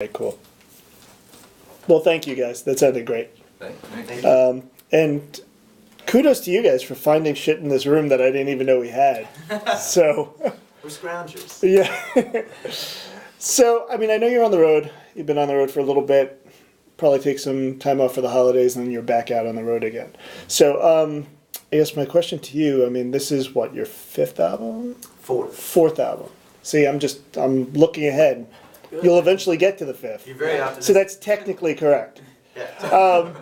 Okay, cool. Well, thank you guys. That sounded great. Thank you. And kudos to you guys for finding shit in this room that I didn't even know we had. So, We're scroungers. yeah. So, I mean, I know you're on the road. You've been on the road for a little bit. Probably take some time off for the holidays, and then you're back out on the road again. So, I guess my question to you, I mean, this is what, your fifth album? Fourth album. See, I'm looking ahead. Good. You'll eventually get to the fifth. You're very optimistic. So that's technically correct. Yeah.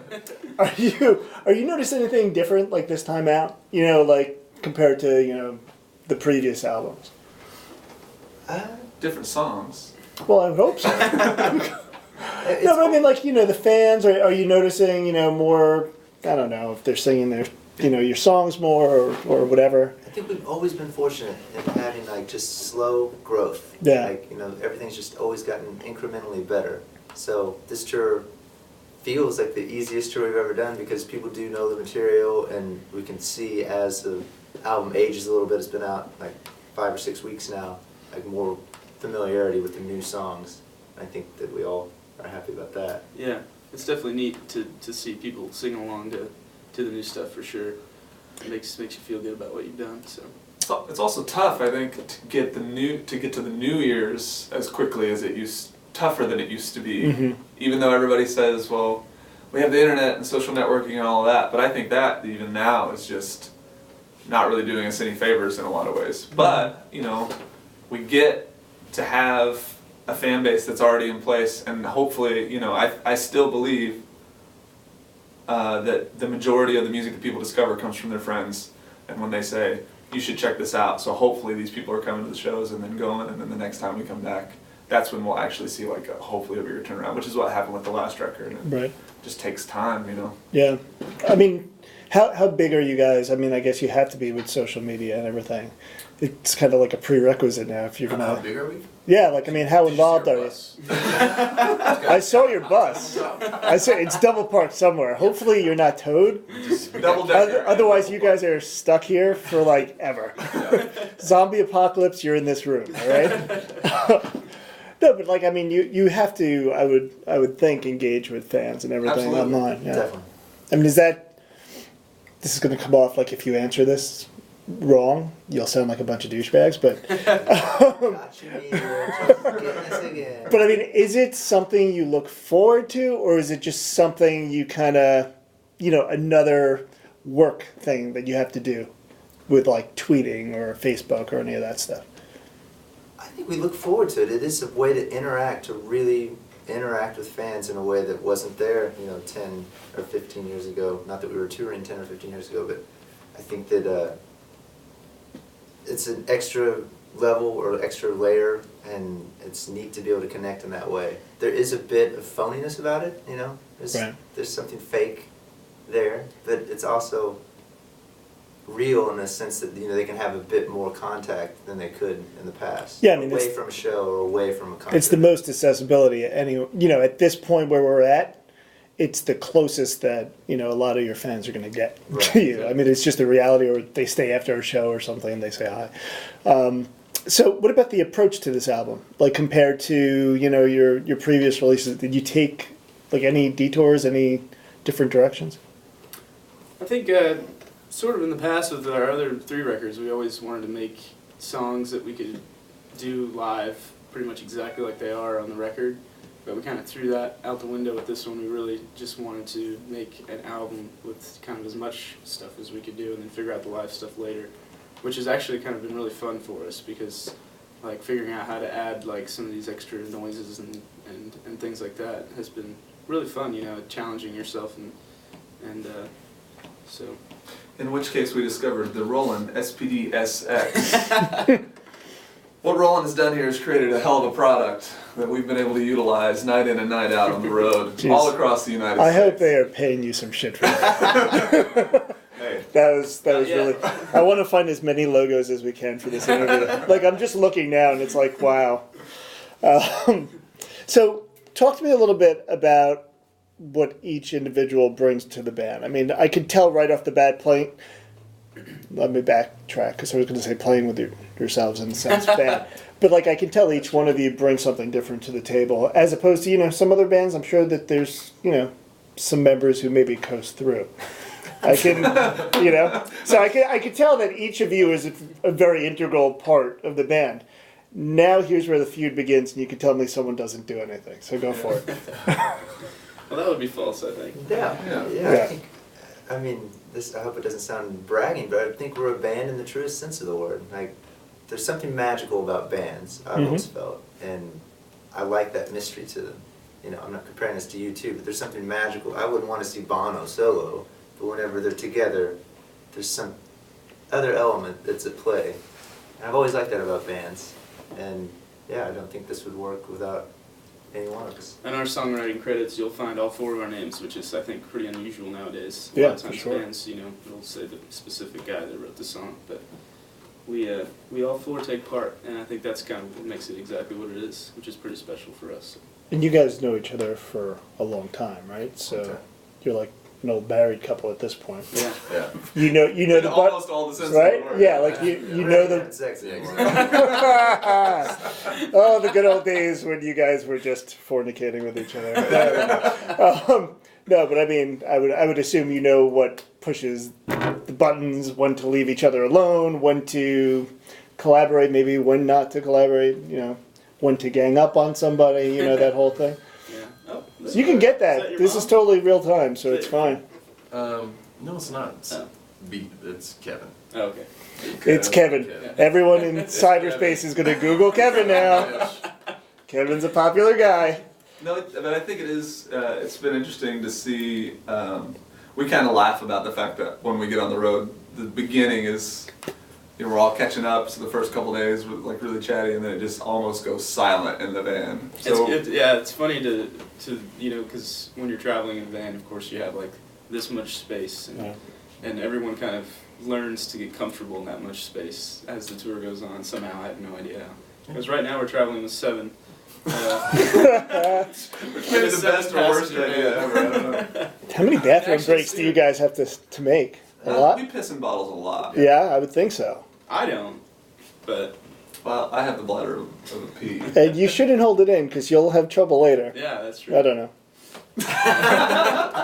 Are you noticing anything different like this time out? You know, like compared to the previous albums. Different songs. Well, I would hope so. No, but I mean, like the fans. Are you noticing more? I don't know if they're singing their your songs more or whatever. I think we've always been fortunate in having like just slow growth. Yeah. Like everything's just always gotten incrementally better. So this tour feels like the easiest tour we've ever done because people do know the material, and we can see as the album ages a little bit. It's been out like 5 or 6 weeks now. Like more familiarity with the new songs. I think that we all are happy about that. Yeah, it's definitely neat to see people sing along to the new stuff for sure. It makes you feel good about what you've done. So It's also tough, I think, to get to the New Year's as quickly as it used. Tougher than it used to be. Mm-hmm. Even though everybody says, well, we have the internet and social networking and all of that, but I think that even now is just not really doing us any favors in a lot of ways. But we get to have a fan base that's already in place, and hopefully, I still believe that the majority of the music that people discover comes from their friends, and when they say, you should check this out, so hopefully these people are coming to the shows and then going, and then the next time we come back, that's when we'll actually see hopefully a bigger turnaround, which is what happened with the last record. And Right. It just takes time, Yeah. I mean, how big are you guys? I mean, I guess you have to be with social media and everything. It's kind of like a prerequisite now if you're going How to... big are we? Yeah, like, I mean, how involved are you? I saw your bus. I saw it's double parked somewhere. Hopefully you're not towed. Otherwise you guys are stuck here for like ever. Zombie apocalypse, you're in this room, all right? No, but like, I mean, you have to, I would think, engage with fans and everything Absolutely. online. Yeah. Definitely. I mean, this is going to come off like if you answer this wrong, you'll sound like a bunch of douchebags, but... Got you, getting us again. But I mean, is it something you look forward to, or is it just something you kind of, another work thing that you have to do with like tweeting or Facebook or any of that stuff? I think we look forward to it. It is a way to really interact with fans in a way that wasn't there, 10 or 15 years ago. Not that we were touring 10 or 15 years ago, but I think that it's an extra level or extra layer, and it's neat to be able to connect in that way. There is a bit of phoniness about it, There's something fake there, but it's also real in the sense that they can have a bit more contact than they could in the past. Yeah, I mean, away from a show or away from a concert. It's the most accessibility at this point where we're at. It's the closest that a lot of your fans are going to get to you. I mean, it's just a reality, or they stay after a show or something and they say hi. So, what about the approach to this album, like compared to your previous releases? Did you take like any detours, any different directions? I think sort of in the past with our other 3 records, we always wanted to make songs that we could do live pretty much exactly like they are on the record. But we kind of threw that out the window with this one. We really just wanted to make an album with kind of as much stuff as we could do and then figure out the live stuff later, which has actually kind of been really fun for us because like figuring out how to add like some of these extra noises and things like that has been really fun, challenging yourself and so. In which case we discovered the Roland SPD-SX. What Roland has done here is created a hell of a product that we've been able to utilize night in and night out on the road, all across the United States. I hope they are paying you some shit for that. Hey. That was really... I want to find as many logos as we can for this interview. Like, I'm just looking now, and it's like, wow. So, talk to me a little bit about what each individual brings to the band. I mean, I could tell right off the bat let me backtrack because I was going to say playing with yourselves and it sounds bad. But like I can tell each one of you brings something different to the table, as opposed to, you know, some other bands. I'm sure that there's, you know, some members who maybe coast through. I can, you know, so I could tell that each of you is a very integral part of the band. Now here's where the feud begins, and you can tell me someone doesn't do anything. So go for it. Well, that would be false, I think. Yeah. I mean, I hope it doesn't sound bragging, but I think we're a band in the truest sense of the word. Like, there's something magical about bands, I've always felt, and I like that mystery to them. You know, I'm not comparing this to you too, but there's something magical. I wouldn't want to see Bono solo, but whenever they're together, there's some other element that's at play. And I've always liked that about bands, and yeah, I don't think this would work without any one of us. In our songwriting credits, you'll find all 4 of our names, which is, I think, pretty unusual nowadays. A Yeah, lot of times for sure. bands, you know, will say the specific guy that wrote the song, but we all 4 take part, and I think that's kind of what makes it exactly what it is, which is pretty special for us. And you guys know each other for a long time, right? So Okay. you're like an old married couple at this point. Yeah. Yeah. You know the Almost all the sense right? of the word. Yeah, like you know the. Sex anymore. Oh, the good old days when you guys were just fornicating with each other. No, but I mean, I would assume you know what pushes the buttons, when to leave each other alone, when to collaborate, maybe when not to collaborate. You know, when to gang up on somebody. You know that whole thing. Yeah. Oh, So you can get that. your This mom? is totally real time, so it's fine. No, it's not. It's, Oh. it's Kevin. Oh, okay. It's Kevin. Kevin. Everyone in cyberspace is going to Google Kevin now. Kevin's a popular guy. No, but I think it is. It's been interesting to see. We kind of laugh about the fact that when we get on the road, the beginning is, you know, we're all catching up. So the first couple days we're like really chatty, and then it just almost goes silent in the van. So It's funny to you know, because when you're traveling in a van, of course you have like this much space, and, Yeah. and everyone kind of learns to get comfortable in that much space as the tour goes on. Somehow, I have no idea how. Because right now we're traveling with 7. which may be the best or worst idea ever. I don't know. How many bathroom Actually, breaks do you guys have to make? A lot? We piss in bottles a lot. Yeah, I would think so. I don't, but Well, I have the bladder of a pea. And you shouldn't hold it in because you'll have trouble later. yeah, that's true. I don't know.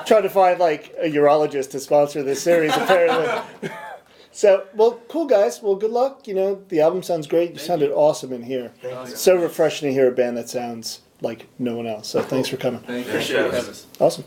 Trying to find like a urologist to sponsor this series apparently. So, well, cool guys. Well, good luck. You know, the album sounds great. You sounded awesome in here. Thank you. So refreshing to hear a band that sounds like no one else. So thanks for coming. Thank you. Appreciate it. Yeah. Awesome.